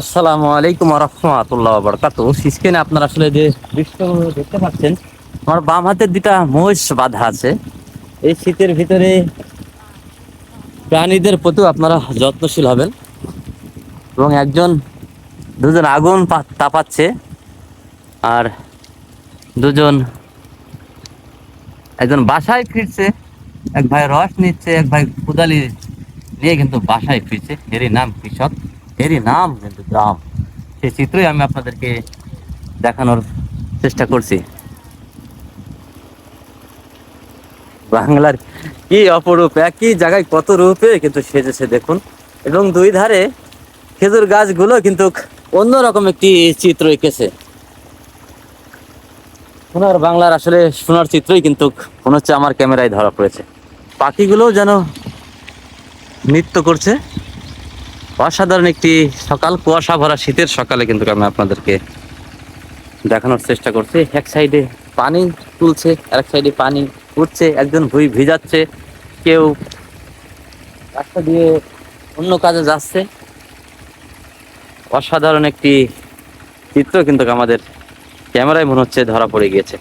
আসসালামু আলাইকুম রাহমাতুল্লাহ ওয়া বারাকাতুহু। স্ক্রিনে আপনারা আসলে যে দৃশ্যগুলো দেখতে পাচ্ছেন, আমার বাম হাতে দুটা মহিষ বাঁধা আছে। এই শীতের ভিতরে প্রাণীদের প্রতিও আপনারা যত্নশীল হবেন এবং দুজন আগুন তাপাচ্ছে, আর একজন বাসায় ফিরছে, এক ভাই রস নিচ্ছে, এক ভাই কুদালি নিয়ে কিন্তু বাসায় ফিরছে। এরই নাম কৃষক, এরই নাম কিন্তু গ্রাম। সেই চিত্রই আমি আপনাদেরকে দেখানোর চেষ্টা করছি। বাংলার কি অপরূপ, একই জায়গায় কত রূপে কিন্তু সেজেছে দেখুন। এবং দুই ধারে খেজুর গাছগুলো কিন্তু অন্যরকম একটি চিত্র এঁকেছে। সোনার বাংলার আসলে সোনার চিত্রই কিন্তু মনে হচ্ছে আমার ক্যামেরায় ধরা পড়েছে। পাখিগুলোও যেন নৃত্য করছে। অসাধারণ একটি সকাল, কুয়াশা ভরা শীতের সকালে কিন্তু আমি আপনাদেরকে দেখানোর চেষ্টা করছি। এক সাইডে পানি তুলছে, আর এক সাইডে পানি উঠছে, একজন ভুঁই ভিজাচ্ছে, কেউ রাস্তা দিয়ে অন্য কাজে যাচ্ছে। অসাধারণ একটি চিত্র কিন্তু আমাদের ক্যামেরায় মনে হচ্ছে ধরা পড়ে গিয়েছে।